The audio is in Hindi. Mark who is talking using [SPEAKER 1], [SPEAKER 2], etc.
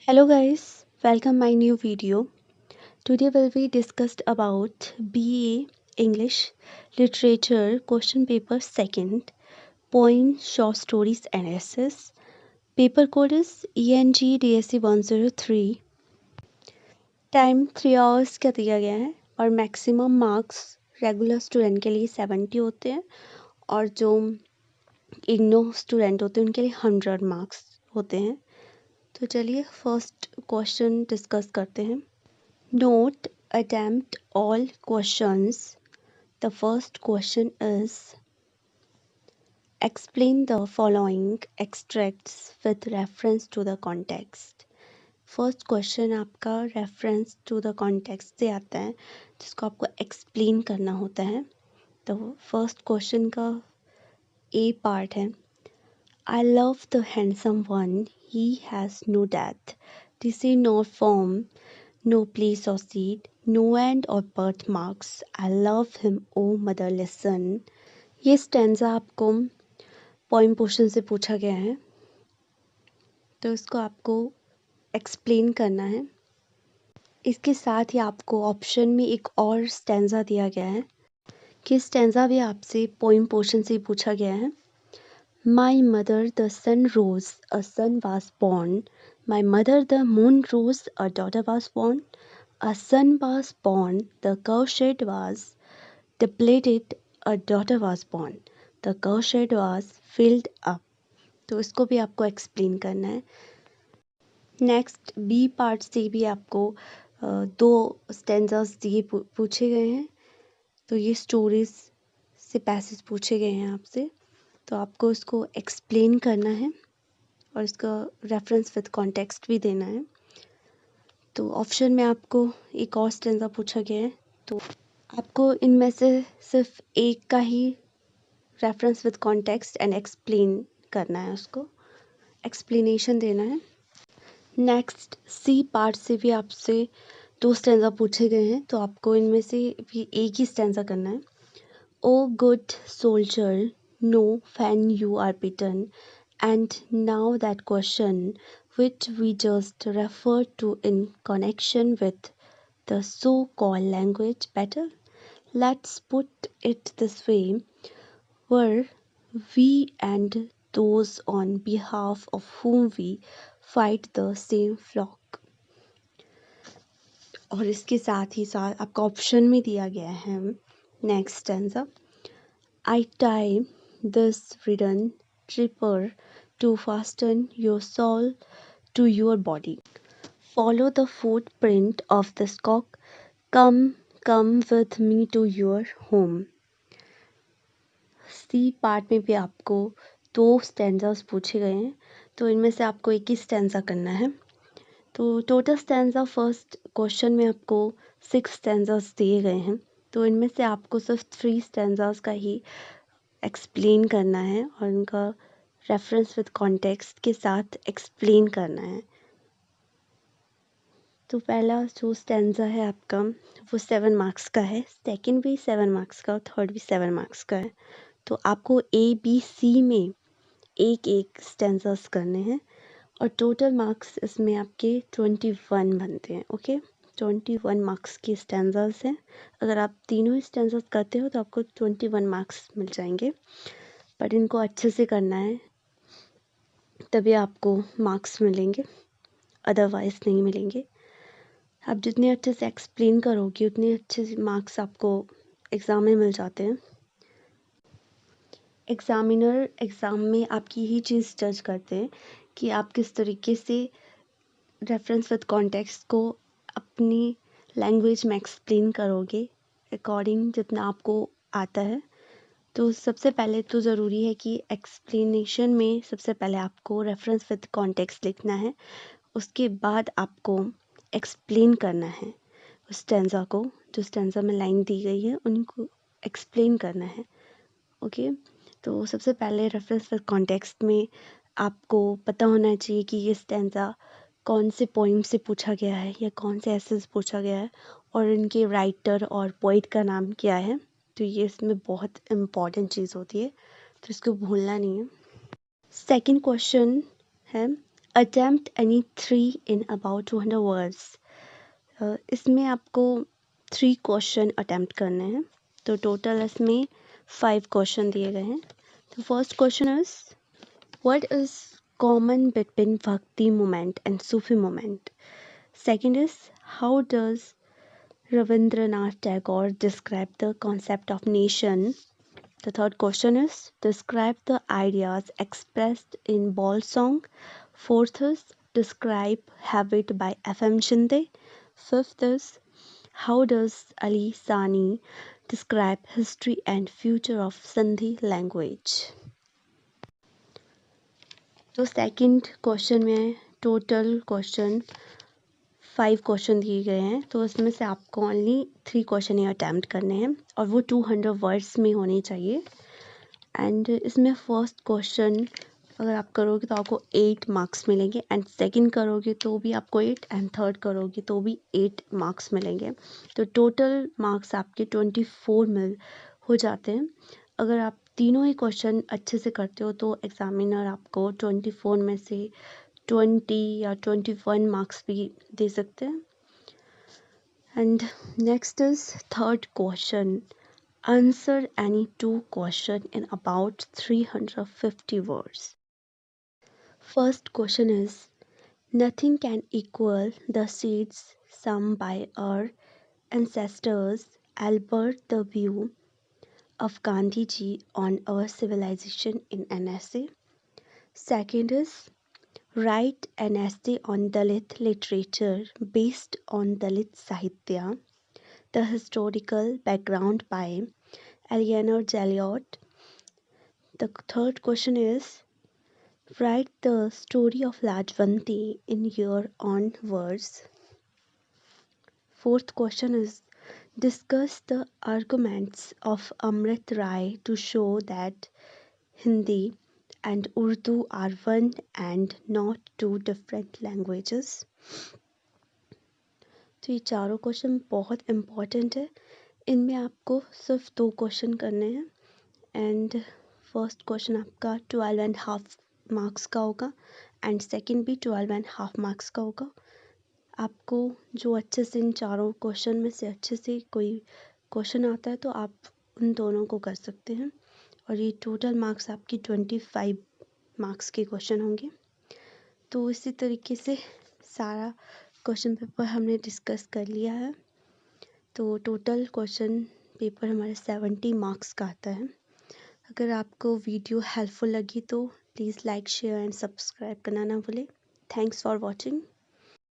[SPEAKER 1] Hello guys, welcome my new video. Today will be discussed about BA English Literature question paper second poem short stories and essays. Paper code is ENG DSC 103. Time 3 hours का दिया गया है और मैक्सिमम मार्क्स रेगुलर स्टूडेंट के लिए 70 होते हैं और जो इग्नो स्टूडेंट होते हैं उनके लिए 100 मार्क्स होते हैं। तो चलिए फर्स्ट क्वेश्चन डिस्कस करते हैं। Note, attempt all questions. The first question is explain the following extracts with reference to the context. First question आपका रेफरेंस टू द कॉन्टेक्स्ट से आता है जिसको आपको एक्सप्लेन करना होता है। तो फर्स्ट क्वेश्चन का ए पार्ट है I love the handsome one, he has no death, disease nor form, no place or seed, no end or birthmarks. I love him, O motherless son. ये स्टैंजा आपको पोइम पोर्शन से पूछा गया है तो इसको आपको एक्सप्लेन करना है। इसके साथ ही आपको ऑप्शन में एक और स्टैंजा दिया गया है कि स्टैंजा भी आपसे पोइम पोर्शन से ही पूछा गया है। My mother the sun rose, a son was born. My mother the moon rose, a daughter was born. A son was born, the cowshed was depleted, a daughter was born. The cowshed was filled up. तो इसको भी आपको एक्सप्लेन करना है। नेक्स्ट बी पार्ट से भी आपको दो स्टेंजास दिए पूछे गए हैं। तो ये स्टोरीज से पैसेज पूछे गए हैं आपसे, तो आपको इसको एक्सप्लेन करना है और इसका रेफरेंस विद कॉन्टेक्स्ट भी देना है। तो ऑप्शन में आपको एक और स्टेंजा पूछा गया है तो आपको इनमें से सिर्फ एक का ही reference with context and explain करना है, उसको एक्सप्लेनेशन देना है। नेक्स्ट सी पार्ट से भी आपसे दो स्टेंजा पूछे गए हैं तो आपको इनमें से भी एक ही स्टेंजा करना है। O good soldier, no fan you are beaten, and now that question which we just referred to in connection with the so-called language battle, let's put it this way: were we and those on behalf of whom we fight the same flock? और इसके साथ ही साथ आपका ऑप्शन में दिया गया है next stanza I tie this ridden tripper to fasten your soul to your body. Follow the footprint of this cock. Come, come with me to your home. C part में भी आपको दो स्टैंजास पूछे गए हैं तो इनमें से आपको एक ही स्टैंजा करना है। तो टोटल स्टैंजा फर्स्ट क्वेश्चन में आपको 6 स्टैंजास दिए गए हैं तो इनमें से आपको सिर्फ 3 स्टैंजास का ही एक्सप्लेन करना है और उनका रेफरेंस विद कॉन्टेक्स्ट के साथ एक्सप्लेन करना है। तो पहला जो स्टैंजा है आपका वो 7 मार्क्स का है, सेकंड भी 7 मार्क्स का और थर्ड भी 7 मार्क्स का है। तो आपको ए बी सी में एक एक स्टैंजास करने हैं और टोटल मार्क्स इसमें आपके 21 बनते हैं। ओके, 21 मार्क्स की स्टैंजास हैं। अगर आप तीनों ही स्टैंजास करते हो तो आपको 21 मार्क्स मिल जाएंगे, बट इनको अच्छे से करना है तभी आपको मार्क्स मिलेंगे, अदरवाइज़ नहीं मिलेंगे। आप जितने अच्छे से एक्सप्लेन करोगे उतने अच्छे से मार्क्स आपको एग्ज़ाम में मिल जाते हैं। एग्ज़ामिनर एग्ज़ाम में आपकी ही चीज़ जज करते हैं कि आप किस तरीके से रेफरेंस विद कॉन्टेक्स्ट को अपनी लैंग्वेज में एक्सप्लेन करोगे अकॉर्डिंग जितना आपको आता है। तो सबसे पहले तो ज़रूरी है कि एक्सप्लेनेशन में सबसे पहले आपको रेफरेंस विद कॉन्टेक्स्ट लिखना है, उसके बाद आपको एक्सप्लेन करना है उस स्टैंजा को, जो स्टैंजा में लाइन दी गई है उनको एक्सप्लेन करना है। ओके, तो सबसे पहले रेफरेंस विद कॉन्टेक्स्ट में आपको पता होना चाहिए कि ये स्टैंजा कौन से पोइम से पूछा गया है या कौन से एसेज पूछा गया है और इनके राइटर और पोइट का नाम क्या है। तो ये इसमें बहुत इम्पॉर्टेंट चीज़ होती है, तो इसको भूलना नहीं है। सेकंड क्वेश्चन है attempt any three in about 200 words. इसमें आपको 3 क्वेश्चन अटेम्प्ट करने हैं, तो टोटल इसमें 5 क्वेश्चन दिए गए हैं. The first question is, what is common between Bhakti movement and Sufi movement? Second is, how does Rabindranath Tagore describe the concept of nation? The third question is, describe the ideas expressed in Ball Song. Fourth is, describe Habit by F.M. Shinde. Fifth is, how does Ali Sani describe history and future of Sindhi language? तो सेकंड क्वेश्चन में टोटल क्वेश्चन 5 क्वेश्चन दिए गए हैं, तो उसमें से आपको ओनली 3 क्वेश्चन ही अटैम्प्ट करने हैं और वो 200 वर्ड्स में होने चाहिए. एंड इसमें फर्स्ट क्वेश्चन अगर आप करोगे तो आपको 8 मार्क्स मिलेंगे, एंड सेकंड करोगे तो भी आपको 8, एंड थर्ड करोगे तो भी 8 मार्क्स मिलेंगे. तो टोटल मार्क्स आपके 24 मिल हो जाते हैं. अगर आप तीनों ही क्वेश्चन अच्छे से करते हो तो एग्जामिनर आपको 24 में से 20 या 21 मार्क्स भी दे सकते हैं. And next is third question. Answer any 2 questions in about 350 words. First question is, nothing can equal the seeds sown by our ancestors. Albert the view of Gandhi ji on our civilization in an essay. Second is, write an essay on Dalit literature based on Dalit Sahitya. The historical background by Eleanor Joliot. The third question is, write the story of Lajvanti in your own words. Fourth question is, discuss the arguments of Amrit Rai to show that Hindi and Urdu are one and not two different languages. तो ये चारों क्वेश्चन बहुत इम्पॉर्टेंट है. इनमें आपको सिर्फ 2 क्वेश्चन करने हैं, एंड फर्स्ट क्वेश्चन आपका 12.5 मार्क्स का होगा, एंड सेकंड भी 12.5 मार्क्स का होगा. आपको जो अच्छे से इन चारों क्वेश्चन में से अच्छे से कोई क्वेश्चन आता है तो आप उन दोनों को कर सकते हैं, और ये टोटल मार्क्स आपकी 25 मार्क्स के क्वेश्चन होंगे. तो इसी तरीके से सारा क्वेश्चन पेपर हमने डिस्कस कर लिया है. तो टोटल क्वेश्चन पेपर हमारे 70 मार्क्स का आता है. अगर आपको वीडियो हेल्पफुल लगी तो please like, share and subscribe करना ना भूलें. Thanks for watching.